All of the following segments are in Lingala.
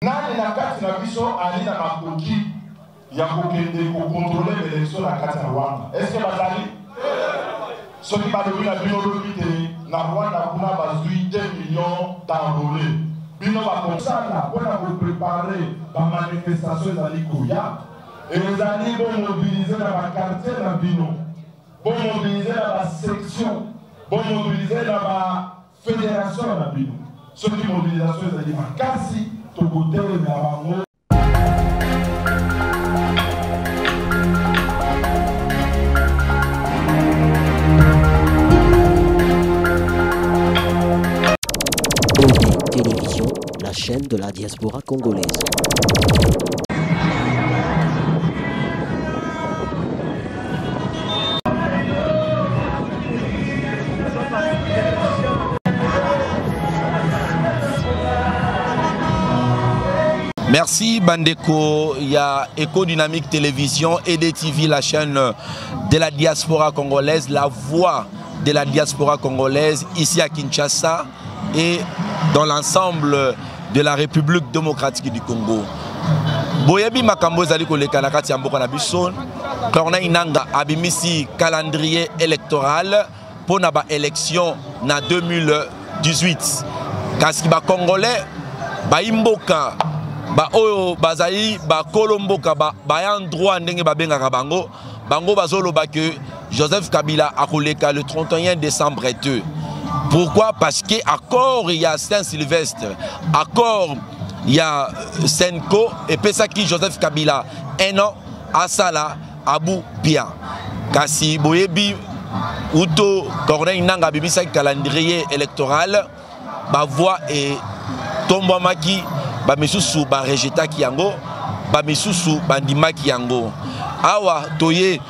Nani na kati na biso ali na makoki ya kokende ko contrôler l'élection na kati na Rwanda. Est-ce que bazali? Soki balobi na bino lobi te na Rwanda kuna bazui 2 millions d'enrôlés. Bino ba konsala pona ko préparer ba manifestation za likoya. Et les alliés vont mobiliser dans la quartier na bino. Vont mobiliser dans la section. Vont mobiliser dans la fédération na bino. Ce qui mobilisation za lima kasi to côté na bango. Télévision, la chaîne de la diaspora congolaise. Merci Bandeko, il y a Eco Dynamique Télévision, EDTV, la chaîne de la diaspora congolaise, la voix de la diaspora congolaise ici à Kinshasa et dans l'ensemble de la République démocratique du Congo. Boyebi makambo zali koleka na kati ya mboka na biso, Corneille Inanga abimisi calendrier électoral pour na ba élection na 2018. Kasi ba Congolais ba imboka ba oyo bazali ba kolomboka ba yan droit ndenge ba benga bango bazoloba que Joseph Kabila a koleka le 31 décembre 2. Pourquoi? Parce que accord il y a Saint-Sylvestre, accord il y a Senko et Pesaki Joseph Kabila un an à Sala Abu Bia. Kasi boyebi Uto Corneille Nanga bimisa calendrier électoral ba voix et Tombo Maki ba misusu ba rejeta kiyango ba misusu bandima kiyango. Awa toye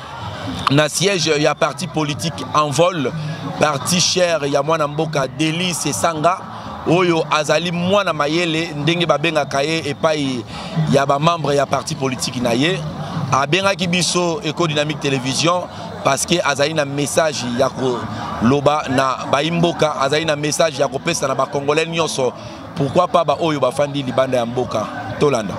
na siège il y a parti politique en vol, parti cher il y a mwana mboka Délice Sanga oyo azali mwana mayele ndenge babenga kaye epai ya ba membre ya parti politique na ye abenga kibiso Eco Dynamique Télévision parce que azali na message ya ko loba na baimboka azali na message ya ko pesa na ba congolais nyonso. Pourquoi pas ba oyo bafandi libanda ya mboka tolanda.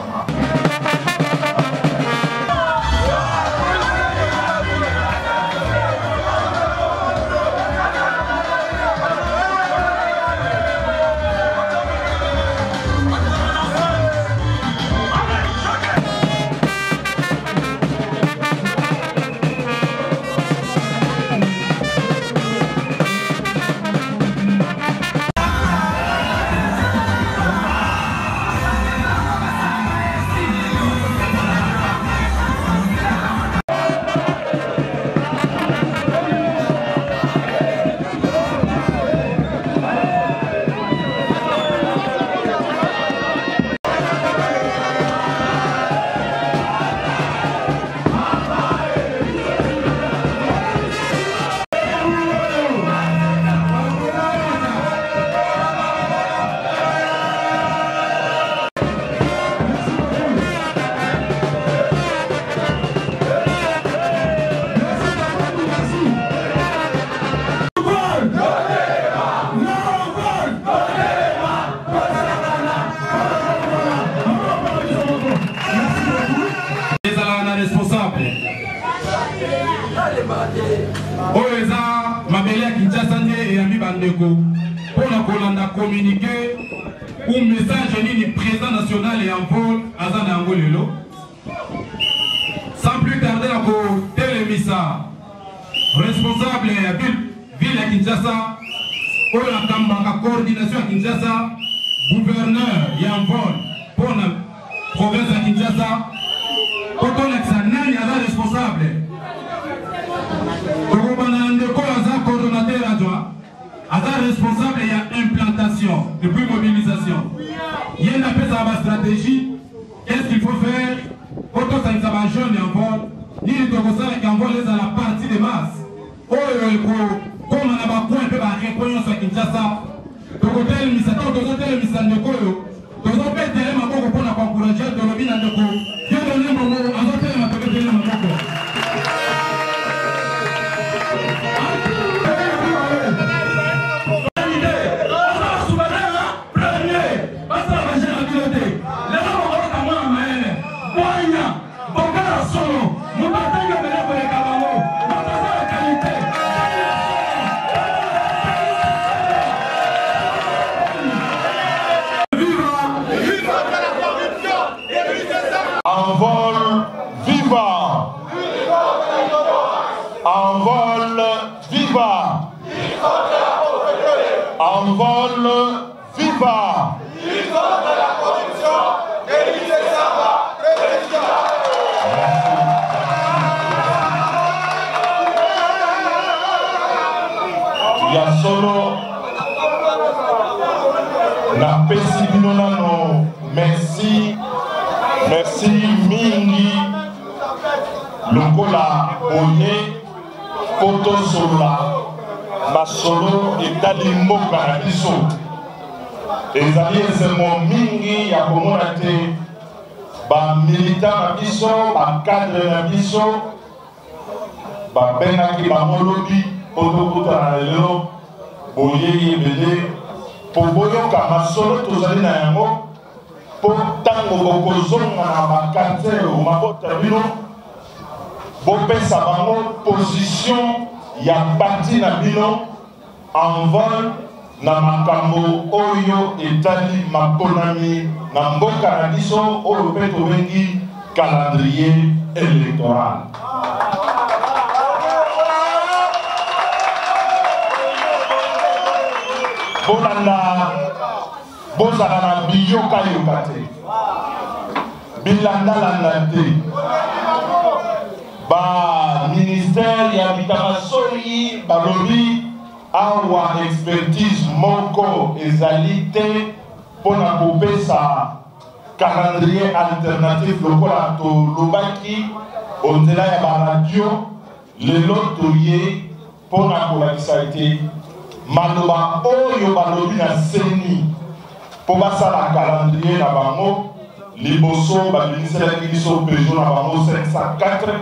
Oeza Mabelia Kinshasa et Ami Bandeko pour la Kolanda communiquer un message ni président national et en vol Azana Angolelo. Sans plus tarder à Télémissa, responsable de la ville à Kinshasa, pour la Kambanga coordination à Kinshasa, gouverneur et en vol pour la province à Kinshasa, pour la responsable. Coordonnateur adjoint, responsable il y a implantation et puis mobilisation. Il y a une stratégie. Qu'est-ce qu'il faut faire? Autant ça va jeune et en vol, ni les Togosans qui envoient les à la partie des masses. Oh, comme on a pas point de répondre sur Kinshasa, Togotel, Misato, Togotel, Misandeko, Togotel, Télémako, pour encourager Dolobin and Deko. Dieu donne un moment, à l'hôtel, ma Togotel, Mamako. Premier, passe à la merci mingi lokola boye poto sola masolo etali mboka na biso ezali ezemo mingi ya komona te bamilita na biso bakadre na biso babengaki bango lobi potokutana lelo boyei ebele po boyoka masolo tozali na yango po ntango bokozonga na bakartier mabota bino bopesa bango position ya parti na bino en vol na makambo oyo etali maponami na mboka na biso oyo mpe tobengi calendrier électoral. Bolanda bozala na biyoka yoka te bilandalanda te ba ministère ya bitamasoli balobi awa expertise moko ezali te mpona kopesa calendrier alternatif lokola tolobaki onzela ya baradio lelo toye mpona kolakisa ete maloba oyo balobi na seni mpo basala calendrier na bango liboso babimiselaki biso pejo na bango 504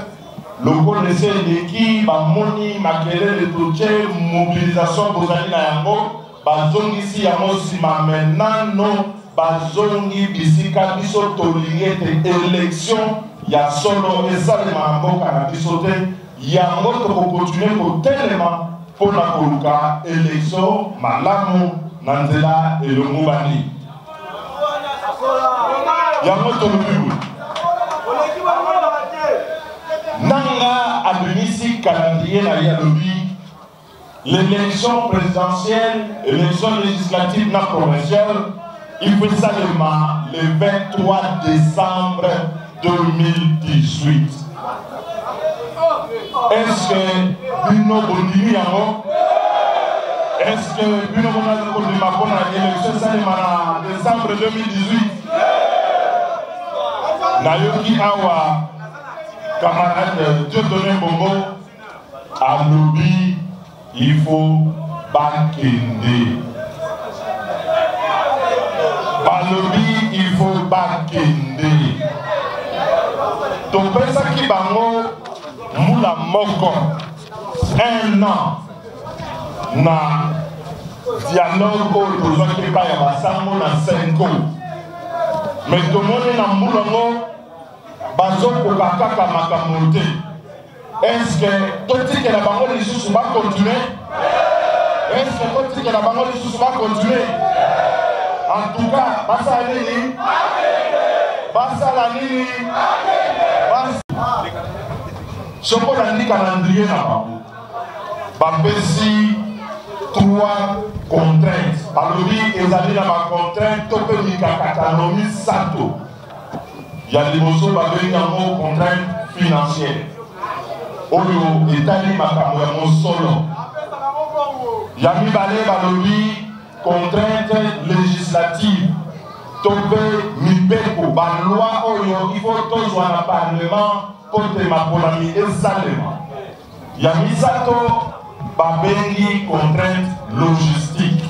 lokola ese eleki bamoni makelele totie mobilisation bozali na yango bazongisi yango nsima menano bazongi bisika biso tolingi ete élection ya solo esalema na mboka na biso te yango tokokontinue kotelema mpona koluka élection malamu na nzela elongubani yango tolobi nanga abimisi calendrier na ye alobi l'élection présidentielle, élection législative na provinciale il faut salema le 23 décembre 2018. Est-ce que Bino Bondimi yango? Est-ce que Bino Bondimi yango na élection salema na décembre 2018? Nayoki awa camarade Dieudonné Bongo à lobby, il faut bakende. Par lobby, il faut bakende. Donc, ça qui bango, moula moko, 1 an, na dialogue au besoin qui pas y avoir na 5 ans. Mais tout le monde est dans moula moko. Bazoko kaka makambo te. Est-ce que tout que la bango lisusu va continuer? Est-ce que tout que la bango lisusu va continuer? En tout cas, basa nini? Basa la nini? Soko na ndi calendrier na bango. Bapesi 3 contraintes. Balobi ezali na ba contraintes to pe ni kakatanomi sato. Il y a des morceaux qui ont contraintes financières. Oyo etali makambo ya mosolo. Yami balé balobi contraintes législatives. Tope mibeko ba loi oyo il faut tozwa na parlement pour te maponami esalema. Yami sato babengi contraintes logistiques.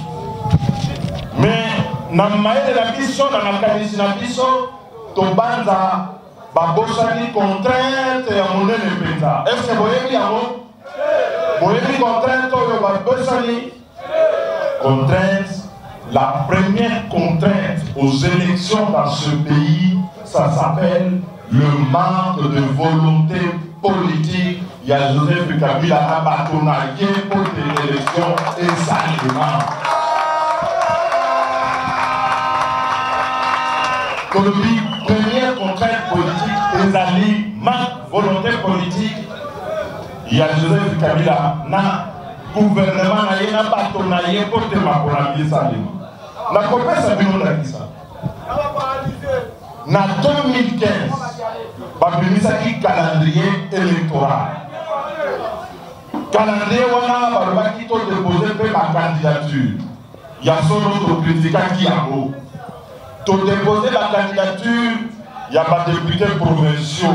Mais na maele la biso na makanisi na biso Tobanza babosani contrainte ya monene penza. Est-ce que boyebi yango? Boyebi contrainte oyo babosani? Contrainte, la première contrainte aux élections dans ce pays, ça s'appelle le manque de volonté politique. Il y a Joseph Kabila abatonaye pour des élections et salement. Colombie, première contrainte politique, ezali manque volonté politique. Il y a Joseph Kabila na gouvernement na ye na bato na ye pour te maponami salima. Na kopesa bino na kisa. Na 2015, babimisaki calendrier électoral. Calendrier wana balobaki to déposer pe ma candidature. Ya solo to kritikaki yango. de déposer la candidature, il y a des députés provinciaux.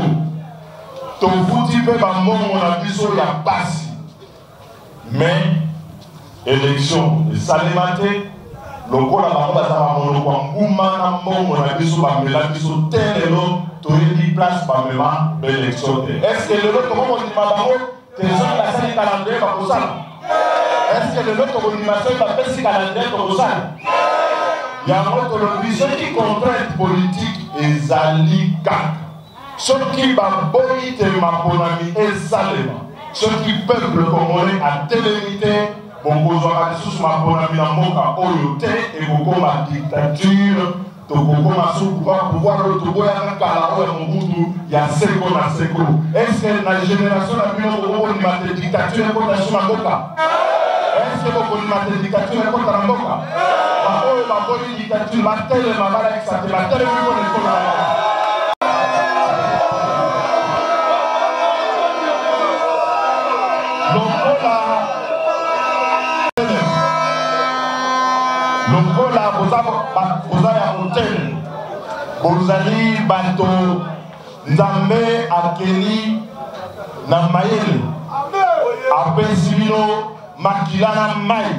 Tu vous dites que mon abisso, il y a pas. Mais, élection, les salématés, le corps à la base à mon abisso, tu as une place par l'élection. Est-ce que le autre, comment on dit, madame, tu es la salle calendrier pour ça? Est-ce que le autre animation va faire ce calendrier pour ça? Il y a notre vision qui contrainte politique et zalika. Ceux qui baboyi te maponami et salema. Ceux qui peuple congolais à télémité, bon besoin de sous maponami na moka oyote et beaucoup ma dictature. Pouvoir retrouver un calao et mon boudou, il y a seko na seko. Est-ce que la génération n'a plus de dictature et contre la moka? Est-ce que vous avez une dictature contre la moka? La dictature, la telle est ma malade, ça fait la telle est mon école. Lokola, vous avez un hôtel. Vous allez bateau, Nzambe, Akeli, Namayele, Apesino, Makilana Mai.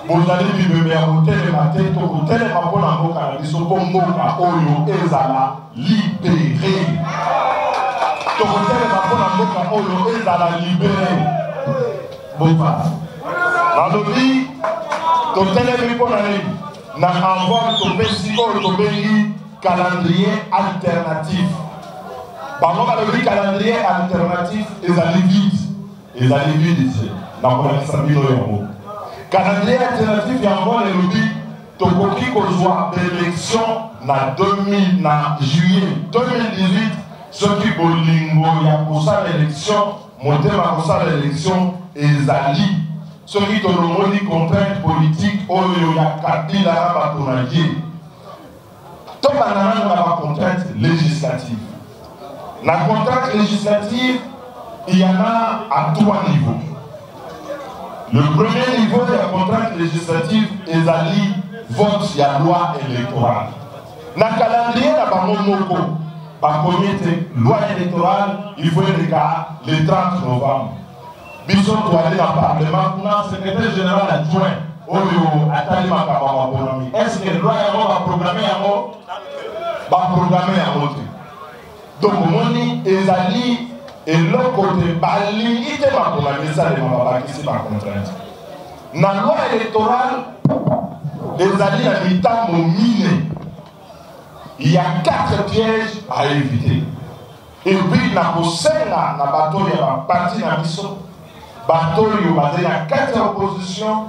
Vous allez vivre à hôtel et matin, tout hôtel et ma bonne amour, ils sont bons mots à Oyo, Ezala, libéré. Tout hôtel et ma bonne amour à Oyo, Ezala, libéré. Bon, dans le vie, tout hôtel et ma bonne année, n'a envoyé tout Mexico, tout pays, calendrier alternatif. Par contre, le calendrier alternatif, ils allaient vite. Ils allaient vite ici. N'a pas de calendrier alternatif, il y a encore les lobbies. Tokoki Kozwa d'élection en juillet 2018. Ceux qui bolingo, il y a pour ça l'élection, monter pour ça l'élection, et Zali. Ceux qui ont des contraintes politiques, il y a Kabila Batonadier. Tout le monde a une contrainte législative. La contrainte législative, il y en a à 3 niveaux. Le premier niveau de la contrainte législative est d'ali vote sur la loi électorale. Dans le calendrier, par loi électorale, il faut être le 30 novembre. Bisson doit aller dans le Parlement, le secrétaire général adjoint, est-ce que la loi va programmer un autre? Donc, on dit, et l'autre côté, limité par la message de ma qui c'est par contrainte. Dans la loi électorale, les alliés habitants m'ont miné. Il y a 4 pièges à éviter. Et puis, dans le Sénat, dans le bateau, il y a un parti dans le bateau, il y a 4 oppositions.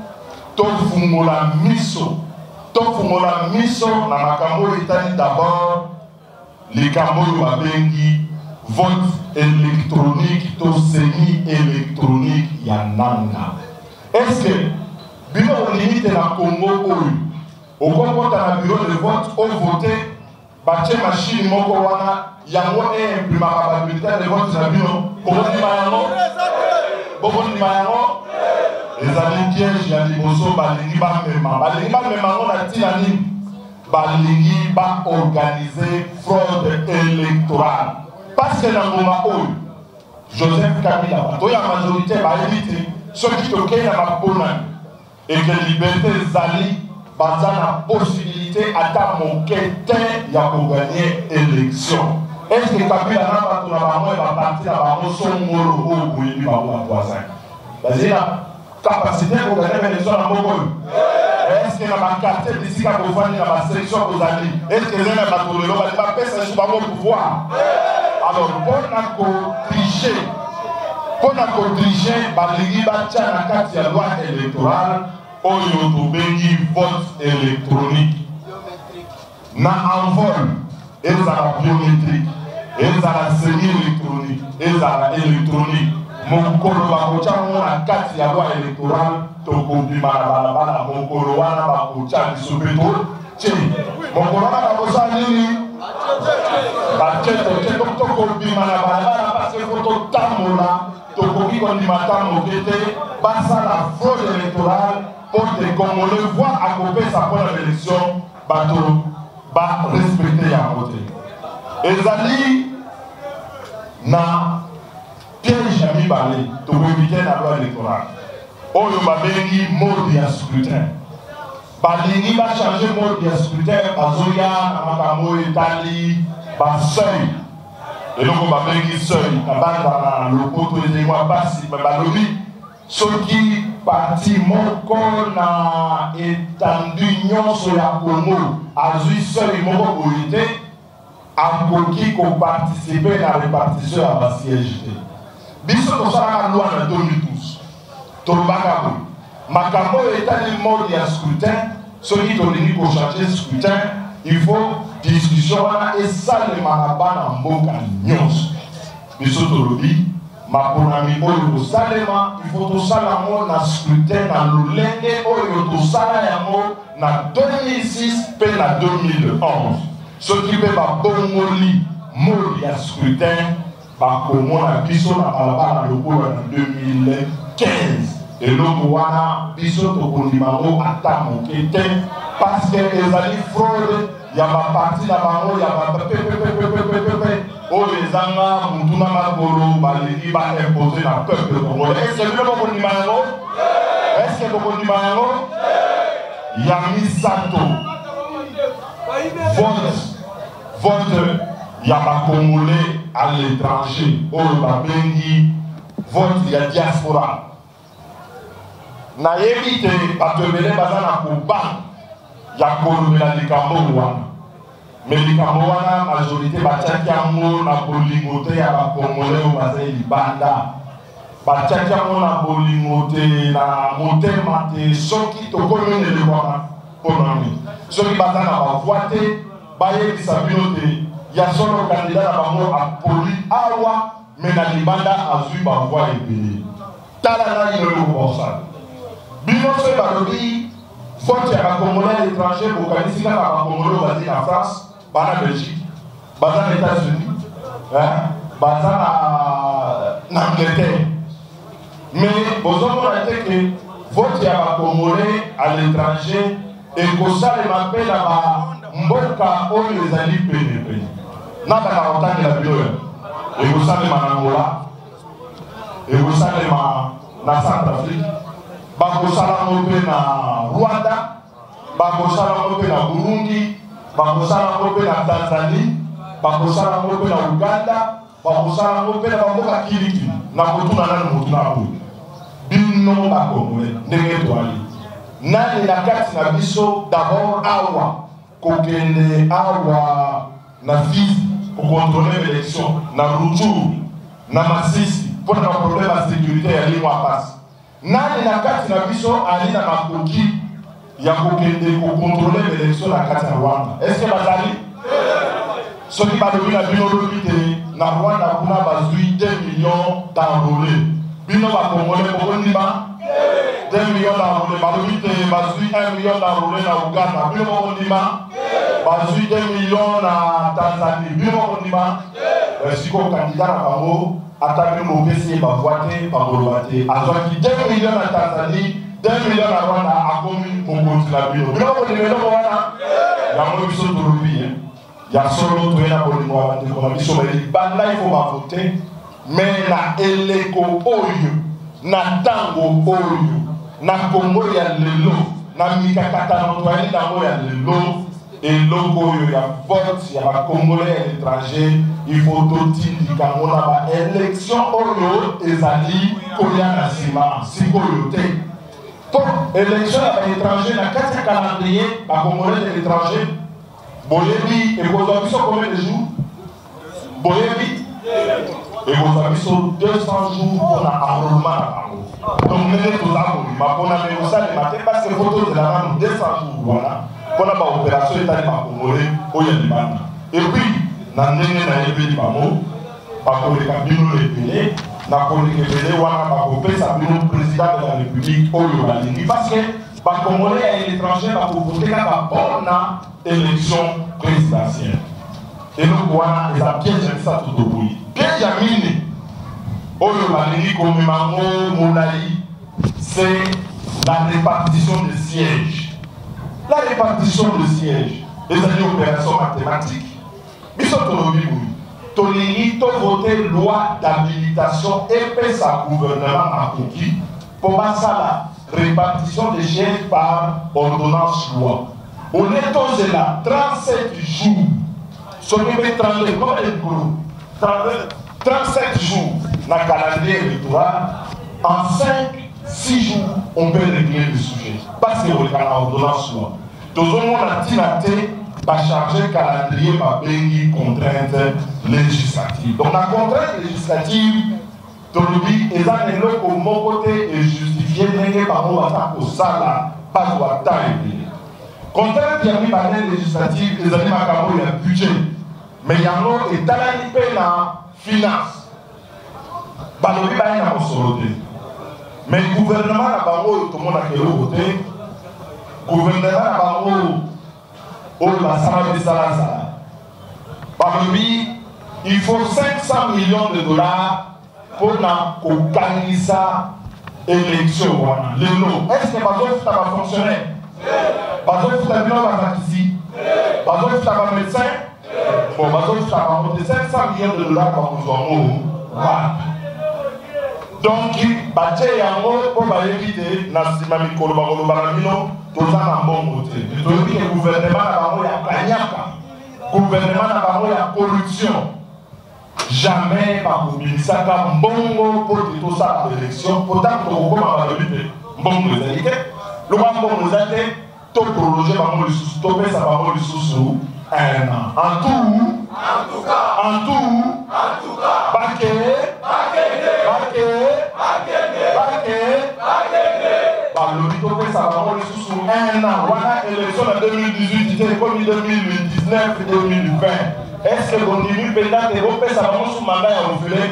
Tofumola miso. Tofumola miso, dans la Makambo, l'Italie d'abord, les Kambo, Babengi. Vote électronique, tout semi-électronique, il y a nanga. Est-ce que, bureau limite dans le Congo, au Congo, dans le bureau de vote, on vote, bâtir machine, moko wana, il y a moins imprimable bulletin de vote, dans le bureau. Comment dit Mayango? Les années pièges, il y a des mosos, balingi ba mema. Balingi ba mema, on a tirani. Balingi ba organiser fraude électorale. Parce que dans le moment où Joseph Kabila, la majorité va éviter ceux qui toquent dans ma bonne et que la liberté Zali, la possibilité à ta moquette de gagner l'élection. Est-ce que Kabila va partir à son moro ou il va voisin? C'est la capacité pour gagner l'élection dans le monde. Est-ce que dans ma quartier d'ici, dans ma sélection aux alliés, est-ce que les gens vont pas pouvoir? Alors, pour la tricher, balingi batia na kati ya loi électorale, oyo tobengi vote électronique. Na envol, ezala biométrique, ezala semi-électronique, ezala électronique. Mokolo bakocha na kati ya loi électorale, tokobima na balabala, mokolo wana bakocha bisobeto, tcheni. Mokolo wana bakocha nini? la fraude électorale pour que les Congolais voient à couper sa première élection, bateau ba respecter yango te ezali na piège ya mibale tokoevite na loi électorale oyo babengi mode ya scrutin balingi bachange mode ya scrutin bazoya na makambo etali baseuil eloko babengi seuil na banda na lopoto ezengwa basi balobi soki parti moko na étendue nyonso ya Congo azwi seuil moko boye te akoki koparticipe na répartition ya basiège te biso tosalaka loi na 2012 tolobaka boye makambo oyo etali mode ya scrutin soki tolingi kochange scrutin il faut discussion wana esalema na bana mboka nyonso biso tolobi maponami oyo tosalema il faut tosala yango na scrutin na lolenge oyo tosala yango na 2006 mpe na 2011 soki mpe babongoli mode ya scrutin bakomona biso na balabala lokola na 2015 eloko wana biso tokondima yango ata moke te parce que ezali fraude ya baparti na bango ya bapepepepepepepe oyo ezanga mutu na makolo balingi baimpose na peuple congolais. Est-ce que bokondima yango? Est-ce que bokondima yango? Ya misato vote ya bakongolais à l'étranger oyo babengi vote ya diaspora nayebi te bato ebele baza na kobanga ya kolobela likambo wana me likambo wana majorité batiaki yango na bolingo te ya bakongolais oyo bazali libanda batiaki yango na bolingo te na motema te soki tokomi nelekwana mpona nini soki baza na bavoi te bayebisa bino te ya solo kandida na bango apoli awa me na libanda azwi bavoi ebele tala nani eloko bosala bino soki balobi vote ya bakongolais à l'étranger bokanisi kaka bakongolais oyo bazali na France bana Belgique baza na États-Unis baza na Angleterre mais bozomona te ke vote ya bakongolais à l'étranger ekosalema mpe na bamboka oyo ezali penepene nataka kotangela bino yo ekosalema na Angola ekosalema na Centrafrique bakosala ngo mpe na Rwanda bakosala ngo mpe na Burundi bakosala ngo mpe na Tanzanie bakosala ngo mpe na Uganda bakosala ngo mpe na bamboka kilikili na kotuna nani motuna boye bino bakongolais ndenge toali nani na kati na biso d'abord awa kokende awa na Fizi kokontrole élection na Rutshuru na Masisi mpona na problème ya sécurité ya lingwa pasi nani na kati na biso ali na makoki ya kokende kokontrole élection na kati na Rwanda? Est-ce que bazali soki balobi na bino lobi te na Rwanda kuna bazwi 2 millions d'enrôlés bino bakongolais bokondima 2 millions d'enrôlés balobi te bazwi 1 million d'enrôlés na Uganda bino bokondima bazwi 2 millions na Tanzanie bino bokondima sikoyo kandida na bango ata bino bopesi bavoi te bakoloba te azwaki 2 millions na Tanzanie 2 millions na Rwanda akomi mokonzi na bino bino bokondima eloko wana yango biso tolobi ya solo toyena bolingo ya bandeko na biso libanda ifo bavote me na eleko oyo na ntango oyo na Kongo ya lelo na mikakatano toyali nango ya lelo eloko oyo ya vote ya bakongolais à l'étranger il faut totindika ngo na baélection oyo ezali koya na nsima sikoyo te po élection ya baétranger na kati ya calendrier bakongolais de l'étranger boyebi ekozwa biso combien de jours boyebi ekozwa biso 200 jours mpona enrôlement na bango donc ndenge toza kondima mpona me osalema te parce que foto ezela nanu 200 jours wana mpona baopération etali bakongolais oyo ya libanda epuis na ndenge nayebeli bango bakoleka bino ebele na koleka ebele wana bakopesa bino président de la république oyo balingi parce que bakongolais à l'étranger bakovote kaka mpona élection présidentielle eloko wana eza piège ya misato toboyi piège ya mine oyo balingi komema ngo molai c'est la répartition de sièges. La répartition de sièges les opérations mathématiques. Biso Tolini to voté loi d'habilitation et sa gouvernement à Koki pour passer la répartition des chefs par ordonnance loi. On est tous là 37 jours. Sur les 37 jours dans le calendrier électoral, en 5-6 jours, on peut régler le sujet. Parce que on est en ordonnance loi. Tout le monde a dit va charger le calendrier par béni contrainte législative. Donc la contrainte législative, Tolobi, et ça n'est pas au mon côté et justifié n'est pas au sala, pas au taille. Contrainte qui a mis par les législatives, les années macabres, il y a budget. Mais il y a un autre et talanipe la finance. Balobi ba na mosoloté. Mais le gouvernement n'a pas tout le monde a quel voté. Gouvernement n'a pas la salle de Salazar. Balobi, il faut 500 millions de dollars pour organiser l'élection. Est-ce que ça va fonctionner? Parce que ça va ici. Parce que ça va médecin. Bon, ça va monter 500 millions de dollars pour nous. Donc, Baché Yango, pour éviter, Nassima Mikolo Bagolo Baramino, tout ça n'a bon côté. Le gouvernement n'a pas de gouvernement n'a pas de corruption. Jamais pas de ministère comme Bongo pour tout ça à l'élection. Pourtant, pour comment on va éviter Bongo les alliés. Le roi Bongo les alliés, tout prolonger par le sous, stopper ça par le sous un an. En tout cas, ça va sous un an. Voilà l'élection en 2018, c'était comme 2019 et 2020. Est-ce que on dit pendant que ça va sous mandat à refiler?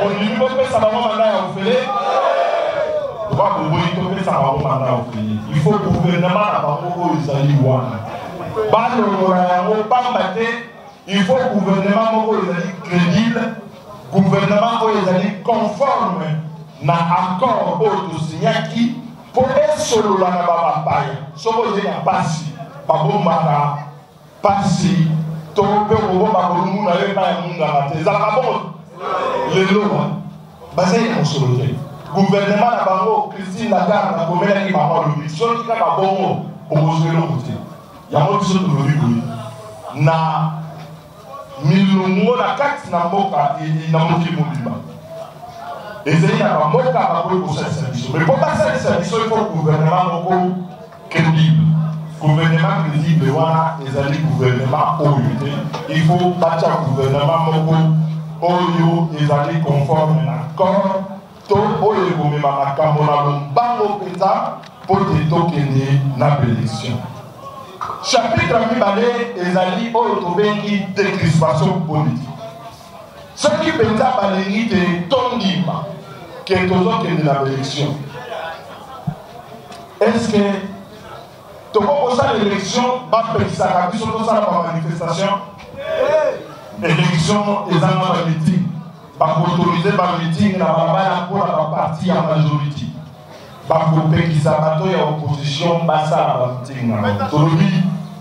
On dit ça va mandat à refiler? Il faut que le gouvernement il faut que le gouvernement soit crédible, gouvernement soit conforme à l'accord au Signaki pour être solo la Nababa. Solo de la Passi, Babomaka, Passi, Torope, Babomou, n'avait pas un monde à la tête. Les lois, basés en solo. Gouvernement na bango Christine Lagarde na komela ki mama lobi soki kaka bongo ongozelo kuti yango biso tolobi na milongo na kati na mboka na mokili mobimba ezali na bamboka bakoki kosalisa biso mais po basalisa biso il faut gouvernement moko crédible gouvernement crédible wana ezali gouvernement oyo te il faut batia gouvernement moko oyo ezali conforme na accord oyo komema makambo na lombango mpenza mpo te tokende na bénédiction. Chapitre mibale ezali oyo tobengi décrispation politique. Soki mpenza balingi te tondima ke tozokende na bénédiction. Est-ce que tokokosala élection bapekisaka biso tosala bamanifestation? Élection ezanga bameeting. Pour autoriser par meeting na babala pour la partie en majorité. Pour pekisa bato ya opposition basa la meeting na. Tolobi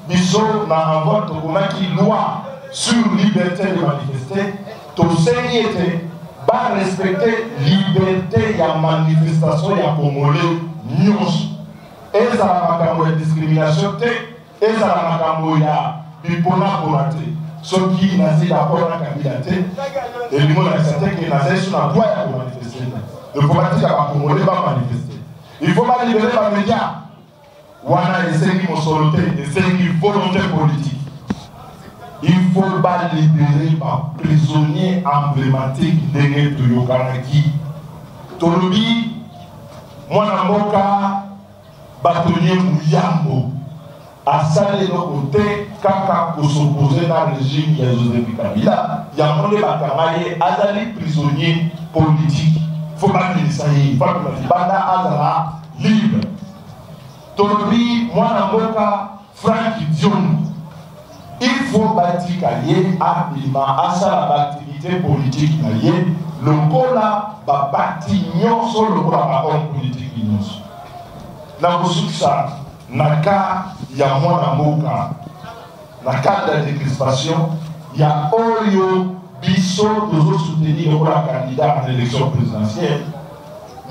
biso na envoi tokomaki loi sur liberté de manifester. To seni était ba respecter liberté ya manifestation ya congolais nyos. Ezala makambo ya discrimination te, ezala makambo ya bipona bonate. Ceux qui n'ont d'accord avec la candidature, et le monde a accepté qu'il n'a sur la voie pour manifester. Le politique a pas manifester. Il faut pas libérer les médias. Wana essaye de soloter, essaye de volonté politique. Il faut pas libérer les prisonniers emblématiques de Yokanaki. Tolobi, Mwanamoka, bâtonnier Mouyambo. À ça, de l'autre côté, quand on s'oppose dans le régime de Joseph Kabila, il y a un monde qui Azali prisonnier politique. Il ne faut pas dire ça, il faut que le Banda Azala libre. Tolobi, moi, Namoka, Franck Dion. Il faut bâtir à l'activité politique. Le Kola va bâtir sur le Kola politique. Dans ça. Naka ya mwana mboka la carte de décrispation, il y a Oyo Bisso, nous avons soutenu le candidat à l'élection présidentielle.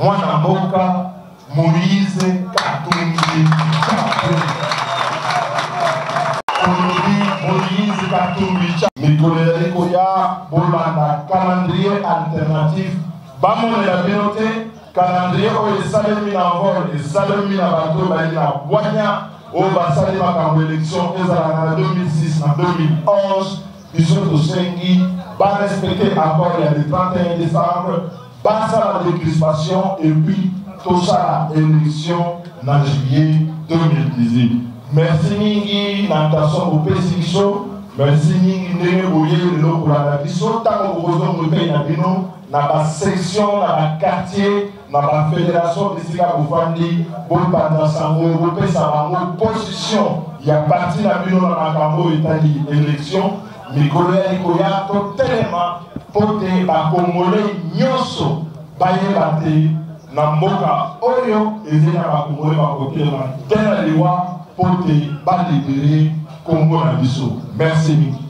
Moi, Namboka, Moïse Katumbi Moïse Katumbi Mikolere Koya, Bolanda, calendrier alternatif. Bamon et la Binote, calendrier où les salami en vol, les salami en bateau, la Boigna, au Bassali Makambo élection, en 2006, en 2011, ils sont au Sengi, va respecter encore le 31 décembre, passe à la décrispation et puis tout ça élection en juillet 2018. Merci Mingi, Nantasson au Pessiso, merci Mingi, Némébouye, le Lokola Bisso, tant que vous avez payé la Bino, dans la section, dans le quartier, dans la fédération de Sika Boufandi, pour pendant Sango, pour sa position, il y a parti la Bino dans la Cambo Italie élection, Nicolas Nikoya, totalement, pour te Congolais, Nyoso, Baye Bate, Namboka, Oyo, et Zéna Congolais, Bakoté, Tena Liwa, pour te libérer Congo Nabiso. Merci, Miki.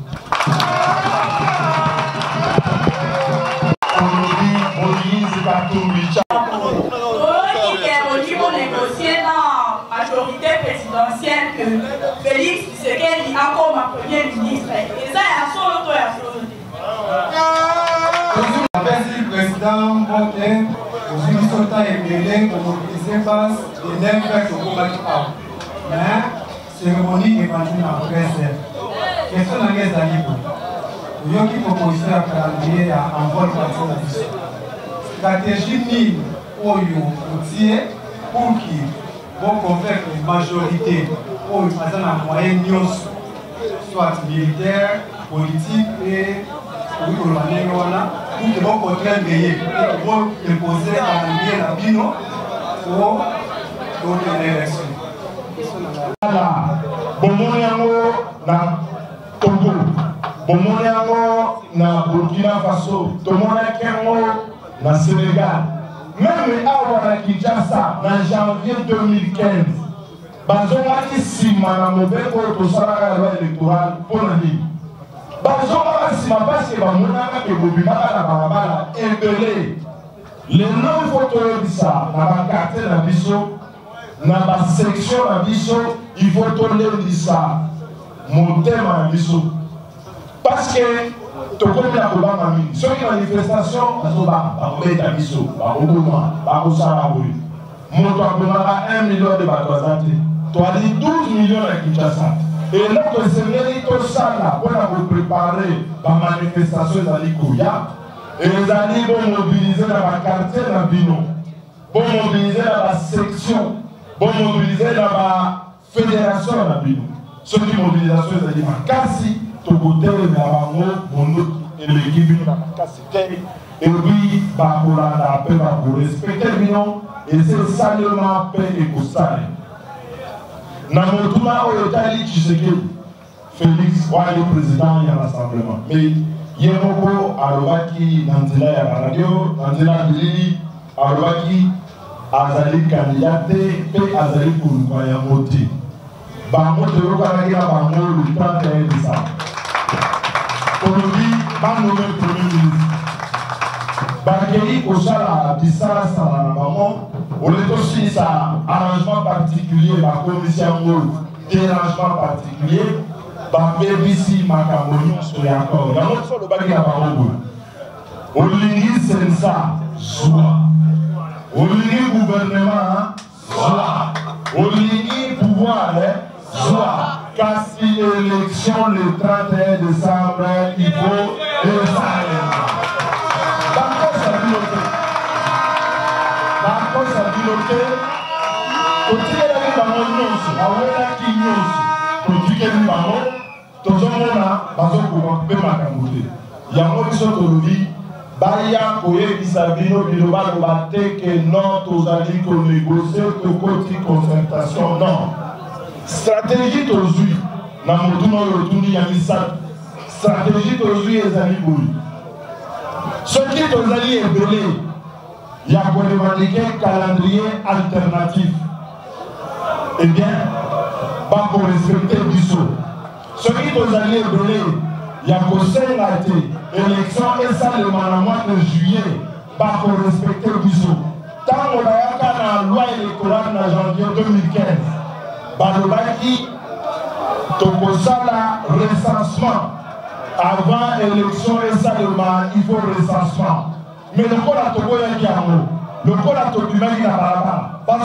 Au niveau négocié dans la majorité présidentielle que Félix Tshisekedi a comme premier ministre. Et ça, il y a son auto et à son Merci président Monté, aujourd'hui Sota et Bélé pour mobiliser face et n'importe quoi. Mais cérémonie est vendue en presse. Question dans les alliés. Il y a qui proposait à calendrier à envol parti la mission. Stratégie mine pour qui vont convaincre une majorité pour une moyenne soit militaire, politique et pour qu'ils vont contraindre et vont imposer à la Bino pour d'autres élections. Togo, Bomoniango na Burkina Faso, Tomonakengo na Sénégal. Même à Kinshasa, en janvier 2015, Bazomaki Sima na mauvais pour la loi électorale pour la vie. Bazomaki Sima parce que Bamonaka et Bobimaka na Barabara ébélé. Les noms photos de ça, dans la carte de la Bisso, dans la section de la Bisso, il faut tourner de ça. Mon thème à Bisso. Parce que tu connais la Obama, sur une manifestation, tu as Bisso, mon toit 1 million de bateaux. Tu as dit 12 millions à Kinshasa. Et là, tu as mérité ça pour vous préparer la manifestation de l'Ikoya. Et les alliés vont mobiliser dans la quartier dans Bino, vont mobiliser dans la section, vont mobiliser dans la fédération dans Bino. Ceux qui mobilisation, ils ont dit, Makassi, Togoté, Nabango, Bono, et l'équipe de Makassi, et puis, Bakola, pour respecter Bino, et c'est salement paix et Kostane. Namotuma, Oyotali, Tshisekedi, Félix, le président, il y a rassemblement. Mais, Yemoko, Arobaki, Nanzila, ya radio, Nanzila, Bilili, Arobaki, Azali, Kandiyate, et Azali, Koulouka, Yamoti. Bango de Rokanagina Bango le 31 décembre. Aujourd'hui, Bango le premier ministre. Bangeli Oshala Bissara Sananabango, on est aussi ça, arrangement particulier, la commission dérangement particulier, BBC Makamonion sur l'accord. Il y a un autre sur le bagage à Bango. On l'unit Sensa, joie. On l'unit gouvernement, joie. On l'unit pouvoir, soit Kassi élection le 31 décembre, il faut le savoir. D'accord, ça dit l'autre. D'accord, ça dit l'autre. Quand il y a des ballons, il y a des ballons, tout le monde il y a un autre qui Baya Koye Bisabino Biloba Lobate que non, tous alliés qu'on négocie, que côté concertation, non. Stratégie d'aujourd'hui, dans mon tournoi, il y a mis ça. Stratégie d'aujourd'hui, les amis, oui. Ce qui est aux alliés est belé, il y a pour revendiquer un calendrier alternatif. Eh bien, pas pour respecter Bisso. Ce qui vous allez donner, il y a conseil à été, élection et ça le mois de juillet, pas pour respecter le biseau. Tant qu'on a la loi électorale en janvier 2015, Balobaki, Tokosala, recensement. Avant l'élection et ça il faut recensement. Mais le col a Togo et Kiamo, le col a Togo et Kiamo, il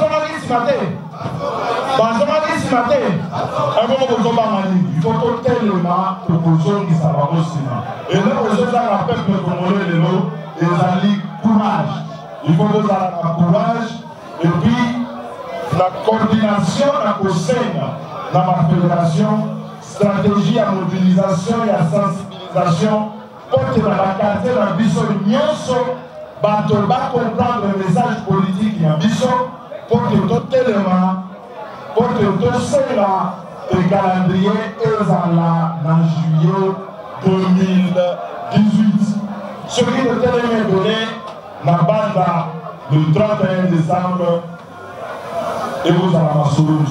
faut que tellement Togo qui s'en va aussi. Et là, aux autres, la peuple congolais, les alliés, courage. Il faut que vous ayez courage et puis la coordination, la conseil dans la fédération, stratégie à mobilisation et à sensibilisation pour que la quartier dans le biseau va comprendre le message politique dans le biseau pour que tout élément, pour que tout cela, le calendrier est en juillet 2018. Ce qui est donné dans la bande le 31 décembre et vous allez m'assurer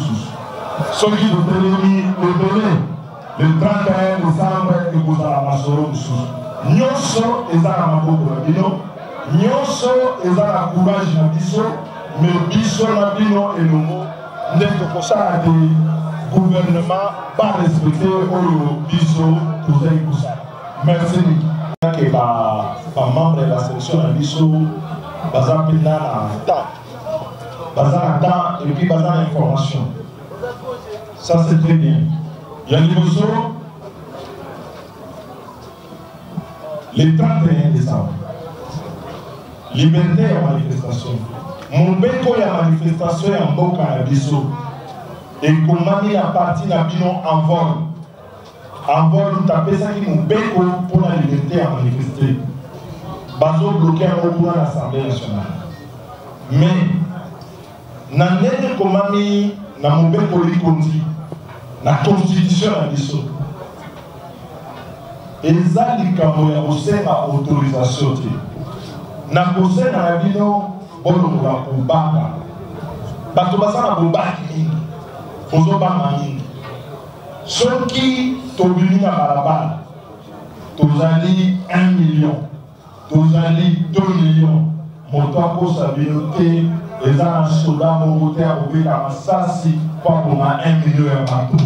ce qui est donné le 31 décembre et vous allez m'assurer Nyoso est à la maboko na bino, Nyoso est à la courage na biso, mais biso na bino et le mot ndeko kosala de gouvernement pas respecté au biso tozali kosala. Merci. Que par membre de la section na biso baza pina na temps et puis baza information. Ça c'est très bien. Il y a l'immoso le 31 décembre. Liberté à manifestation. Mon béco y a manifestation en Boka à Bisso. Et comment il a parti dans Bino en vol. En vol, nous tapons ça qui mon béco pour la liberté à manifester. Bazo bloqué un mot pour l'Assemblée nationale. Mais, n'année comment il na mon béco li conti. La constitution à Bisso. Et ça, il y a une autorisation. Na kose na bino bolo la kubaka. Bato basana bobaki mingi. Ozo banga mingi. Soki tobini na balabala. Tozali 1 million. Tozali 2 millions. Moto akosa bino te eza na soda moko te akobeka masasi po akoma 1 million ya bato.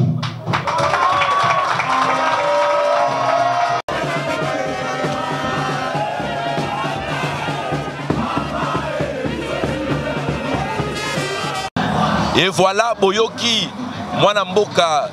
Et voilà, Boyoki, Mwana Mboka,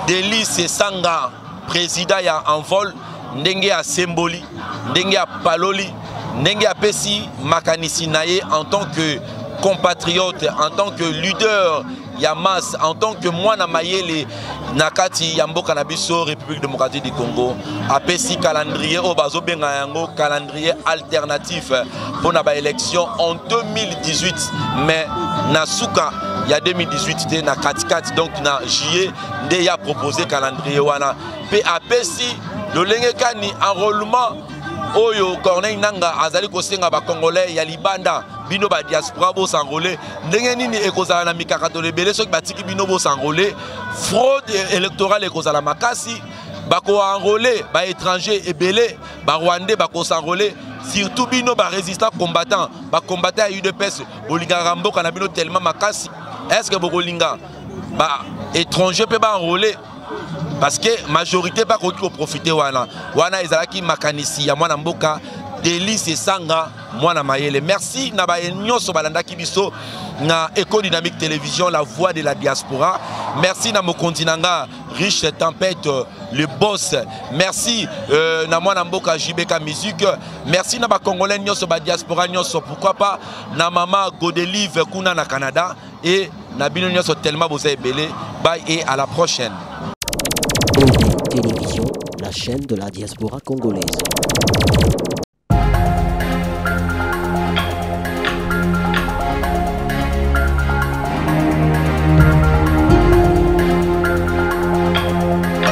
Délice Sanga, président ya en vol, Ndenge a Semboli, Ndenge a Paloli, Ndenge a Pessi, Makanisi Naye, en tant que compatriote, en tant que leader, Yamas, en tant que Mwana Mayele, Nakati, Yamboka Nabiso, République démocratique du Congo, a Pessi calendrier, Obazo Bengayango, calendrier alternatif pour la élection en 2018, mais Nasuka. Il y a 2018, il y a 4 donc na juillet, il y a proposé calendrier wana. Puis après si le lengekani enrôlement oyo Corneille Nanga azali kosenga ba Congolais ya libanda bino ba diaspora bo s'enrôler ndenge nini ekozala na mikakato lebele soki batiki bino bo s'enrôler fraude électorale ekozala makasi bako enrôler ba étranger ebele ba rwandais bako s'enrôler surtout bino ba résistants combattants ba combattants à UDPS bolinga ramboka na bino tellement makasi. Est-ce que Bokolinga étranger peut pas enrôler parce que la majorité pas qu'on profiter wana ezalaki makanisi ya Mwana Mboka Délice Sanga Mwana Mayele. Merci na ba nyonso balanda kibiso na Éco Dynamique Télévision, la voix de la diaspora. Merci na mokonzi nanga Riche Tempête le boss. Merci na Mwana Mboka JBK Musique. Merci na ba Congolais nyonso ba diaspora nyonso, pourquoi pas na maman Godelive kuna na Canada et na bino nyonso tellement vous êtes belé. Bye et à la prochaine. Télévision, la chaîne de la diaspora congolaise.